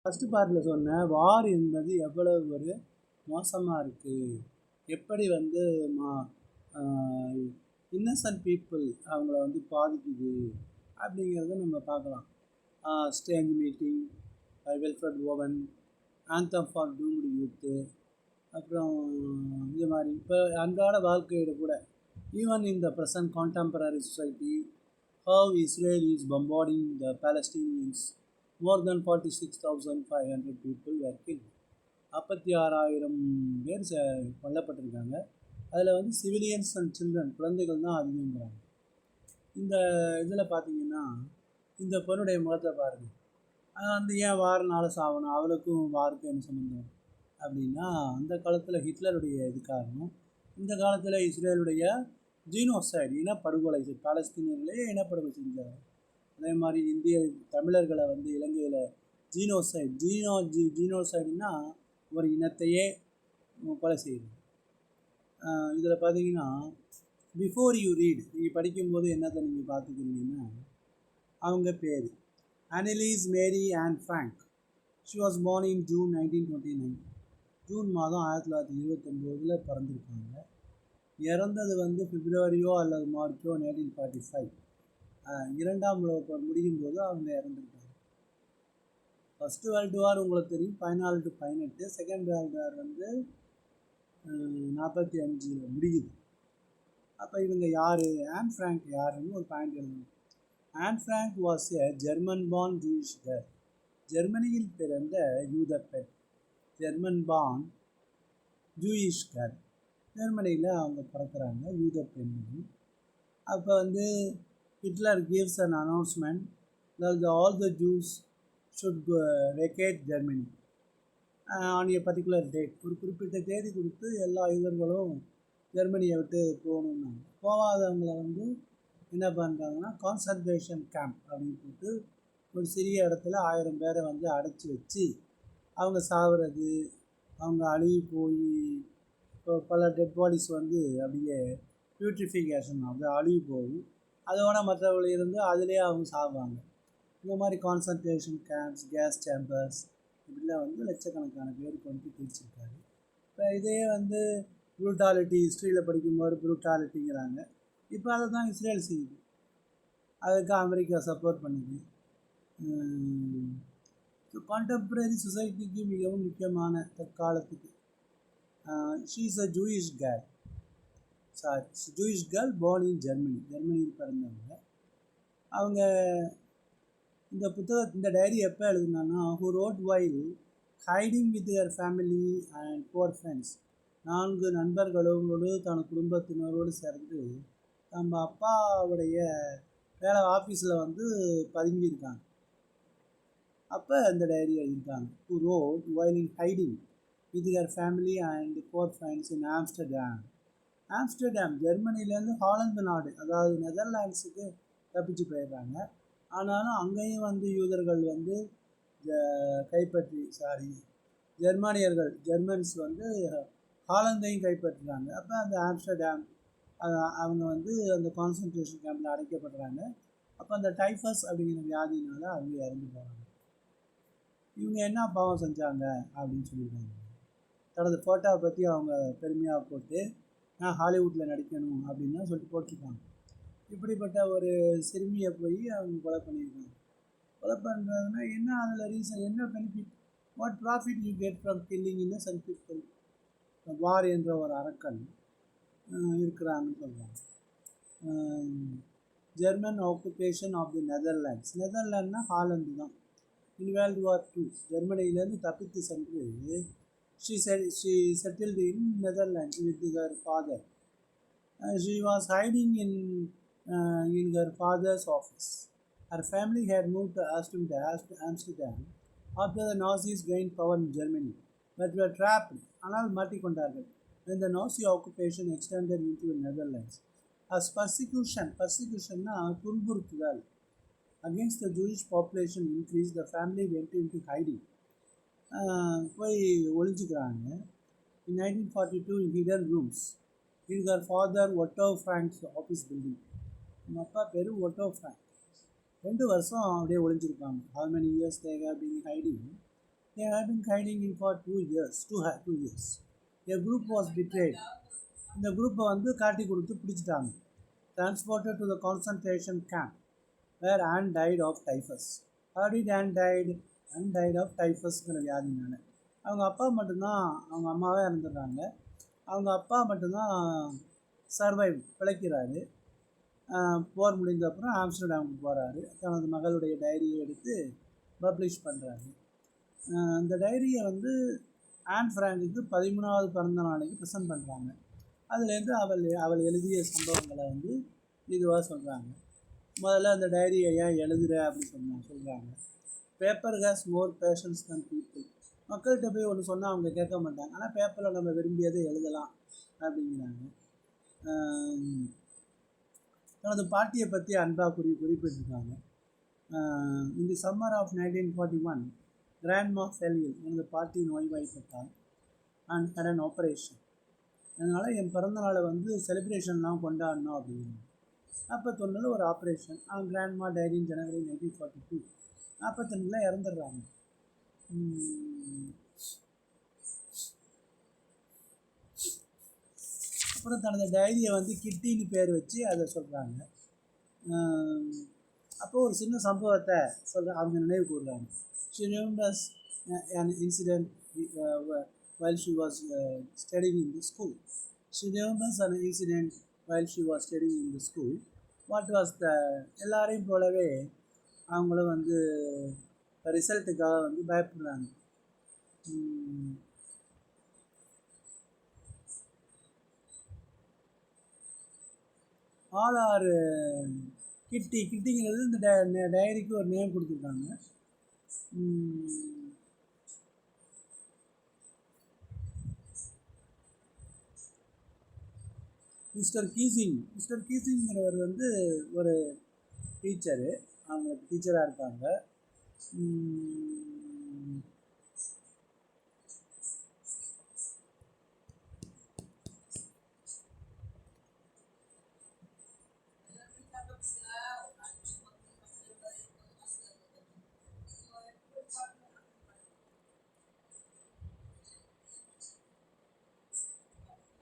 First பார்ட்டில் சொன்ன வார் என்பது எவ்வளவு ஒரு மோசமாக இருக்குது, எப்படி வந்து இன்னசென்ட் பீப்புள் அவங்கள வந்து பாதிக்குது அப்படிங்கிறத நம்ம பார்க்கலாம். Strange meeting, Wilfred Owen, anthem for doomed youth, அப்புறம் இது மாதிரி இப்போ அன்றாட வாழ்க்கையில் கூட even in the present contemporary society, how Israel is bombarding the Palestinians, more than 46,500 people were killed. 56,000 பேர் கொல்லப்பட்டிருக்காங்க. அதில் வந்து சிவிலியன்ஸ் அண்ட் சில்ட்ரன், குழந்தைகள் தான் அதிகங்கிறாங்க. இந்த இதில் பார்த்தீங்கன்னா இந்த பொண்ணுடைய முகத்தை பாருங்கள். வந்து ஏன் வாரனால சாகணும், அவளுக்கும் வாருக்கும் என்ன சம்மந்தம் அப்படின்னா, அந்த காலத்தில் ஹிட்லருடைய இது காரணம். இந்த காலத்தில் இஸ்ரேலுடைய ஜீனோசைடு, இனப்படுகொலை, பாலஸ்தீனியர்களே இனப்படுகொலை செஞ்சார். அதே மாதிரி இந்திய தமிழர்களை வந்து இலங்கையில் ஜீனோசைடுன்னா ஒரு இனத்தையே கொலை செய்யுது. இதில் பார்த்தீங்கன்னா பிஃபோர் யூ ரீட், நீங்கள் படிக்கும்போது என்னத்தை நீங்கள் பார்த்துக்கிறீங்கன்னா, அவங்க பேர் Annelies Marie Anne Frank. She was born in June 1929. June மாதம் 1929 பிறந்திருக்காங்க. இறந்தது வந்து பிப்ரவரியோ அல்லது மார்ச்சோ 1945. இரண்டாம் உலகப் போர் முடியும் போது அவங்க இறந்துருக்காங்க. ஃபஸ்ட்டு வேர்ல்டு வார் உங்களுக்கு தெரியும் 14 to 18. செகண்ட் வேர்ல்டு வார் வந்து 45 முடியுது. அப்போ இவங்க யார், ஆன் ஃப்ராங்க் யாருன்னு ஒரு பாயிண்ட் எழுதணும். Anne Frank was a German born Jewish girl. ஜெர்மனியில் பிறந்த யூத பெண். German born Jewish girl. ஜெர்மனியில் அவங்க பிறக்கிறாங்க, யூத பெண். அப்போ வந்து Hitler gives an announcement that all the Jews should vacate Germany on a particular date. ஒரு குறிப்பிட்ட தேதி கொடுத்து எல்லா யூதர்களும் ஜெர்மனியை விட்டு போகணுன்னாங்க. போகாதவங்களை வந்து என்ன பண்ணுறாங்கன்னா கான்சன்ட்ரேஷன் கேம்ப் அப்படின்னு போட்டு ஒரு சிறிய இடத்துல 1000 பேரை வந்து அடைச்சி வச்சு அவங்க சாகுறது, அவங்க அழுகி போய் இப்போ பல டெட் பாடிஸ் வந்து அப்படியே பியூட்ரிஃபிகேஷன் அப்படியே அழுகி போகும். அதோட மற்றவர்கள் இருந்து அதிலே அவங்க சாகுவாங்க. இந்த மாதிரி கான்சன்ட்ரேஷன் கேம்ப்ஸ், கேஸ் சேம்பர்ஸ் இப்படிலாம் வந்து லட்சக்கணக்கான பேருக்கு வந்து பிரிச்சிருக்காரு. இப்போ இதே வந்து ப்ரூட்டாலிட்டி, ஹிஸ்ட்ரியில் படிக்கும்போது ப்ரூட்டாலிட்டிங்கிறாங்க. இப்போ அதை தான் இஸ்ரேல் செய்யுது. அதுக்கு அமெரிக்கா சப்போர்ட் பண்ணுது. கான்டெம்பரரி சொசைட்டிக்கு மிகவும் முக்கியமான தற்காலத்துக்கு she is a Jewish girl. Jewish girl born in Germany. ஜெர்மனியில் பிறந்தவங்க. அவங்க இந்த டைரி எப்போ எழுதுனாங்கன்னா, who wrote while hiding with their family and poor friends. 4 நண்பர்களோடு தன் குடும்பத்தினரோடு சேர்ந்து நம்ம அப்பாவுடைய வேலை ஆஃபீஸில் வந்து பதுங்கியிருக்காங்க. அப்போ இந்த டைரி எழுதியிருக்காங்க. who wrote while hiding with their family and poor friends in Amsterdam. Amsterdam ஜெர்மனிலேருந்து ஹாலந்து நாடு, அதாவது நெதர்லாண்ட்ஸுக்கு தப்பிச்சு போயிடுறாங்க. ஆனாலும் அங்கேயும் வந்து யூதர்கள் வந்து ஜெர்மன்ஸ் வந்து ஹாலந்தையும் கைப்பற்றுறாங்க. அப்போ அந்த ஆம்ஸ்டர்டாம் அவங்க வந்து அந்த கான்சன்ட்ரேஷன் கேம்பில் அடைக்கப்படுறாங்க. அப்போ அந்த டைஃபஸ் அப்படிங்கிற வியாதினால அவங்க இறந்து போகிறாங்க. இவங்க என்ன பாவம் செஞ்சாங்க அப்படின்னு சொல்லியிருக்காங்க. தனது ஃபோட்டோவை பற்றி அவங்க பெருமையாக போட்டு நான் ஹாலிவுட்டில் நடிக்கணும் அப்படின்னு சொல்லிட்டு போட்டிருக்காங்க. இப்படிப்பட்ட ஒரு சிறுமியை போய் அவங்க கொலை பண்ணியிருக்காங்க. கொலை பண்ணுறதுனா என்ன, அதில் ரீசன் என்ன, benefit, what profit you get from killing innocent people. War என்ற ஒரு அரக்கன் இருக்கிறாங்கன்னு சொல்கிறாங்க. German occupation of the Netherlands. நெதர்லாண்ட்னா ஹாலந்து தான். இன் வேர்ல்டு வார் 2 ஜெர்மனியிலேருந்து தப்பித்து சென்று she settled in Netherlands with her father. She was hiding in her father's office. Her family had moved to Amsterdam after the Nazis gained power in Germany, but were trapped. ஆனால் மாட்டிக்கொண்டார்கள் when the Nazi occupation extended into the Netherlands. As persecution துன்புறுத்துதல் against the Jewish population increased, the family went into hiding. போய் ஒழிஞ்சுக்கிறாங்க. In 1942 in hidden rooms in her father Otto Frank's office building. நம்ம அப்பா பேர் ஒட்டோ Frank. 2 வருஷம் அப்படியே ஒழிஞ்சிருக்காங்க. How many years they have been hiding? They have been hiding in for 2 years. 2 years. A group was betrayed. இந்த குரூப்பை வந்து காட்டி கொடுத்து பிடிச்சிட்டாங்க. Transported to the concentration camp where Anne died of typhus. How did Anne died? Anne died of typhusங்கிற வியாதினால. அவங்க அப்பா மட்டும்தான், அவங்க அம்மாவே இறந்துடுறாங்க. அவங்க அப்பா மட்டும்தான் பிழைக்கிறாரு. போர் முடிந்த அப்புறம் ஆம்ஸ்டர்டாமுக்கு போகிறாரு. தனது மகளுடைய டைரியை எடுத்து பப்ளிஷ் பண்ணுறாரு. இந்த டைரியை வந்து ஆன் ஃப்ராங்குக்கு 13வது பிறந்த நாளைக்கு ப்ரெசென்ட் பண்ணுறாங்க. அதுலேருந்து அவள் எழுதிய சம்பவங்களை வந்து இதுவாக சொல்கிறாங்க. முதல்ல அந்த டைரியை ஏன் எழுதுகிற அப்படின்னு சொல்கிறாங்க. Paper has more patience than people. மக்கள்கிட்ட போய் ஒன்று சொன்னால் அவங்க கேட்க மாட்டாங்க, ஆனால் பேப்பரில் நம்ம விரும்பியதை எழுதலாம் அப்படிங்கிறாங்க. தனது பாட்டியை பற்றி அன்பாக குறிப்பிட்டிருக்காங்க. இந்த சம்மர் ஆஃப் 1941 கிராண்ட்மா ஃபெல்லில் எனது பாட்டி நோய்வாய்ப்பட்டால் அண்ட் ஹேட் அன் ஆப்ரேஷன். அதனால் என் பிறந்தநாளை வந்து செலிப்ரேஷன்லாம் கொண்டாடணும் அப்படிங்கிறாங்க. 41 ஒரு ஆப்ரேஷன். கிராண்ட்மா டைட் இன் ஜனவரி 1942. 42 இறந்துடுறாங்க. அப்புறம் தனது டைரியை வந்து கிட்டின்னு பேர் வச்சு அதை சொல்கிறாங்க. அப்போது ஒரு சின்ன சம்பவத்தை அவங்க நினைவு கூறுறாங்க. She remembers an incident while she was studying in the school. She remembers an incident while she was studying in the school. What was the எல்லாரையும் போலவே அவங்களும் வந்து ரிசல்ட்டுக்காக வந்து பயப்படுறாங்க. ஆளாறு கிட்டிங்கிறது இந்த டைரிக்கு ஒரு நேம் கொடுத்துருக்காங்க. மிஸ்டர் கீசிங்கிறவர் வந்து ஒரு டீச்சரு. அவங்க டீச்சராக இருக்காங்க.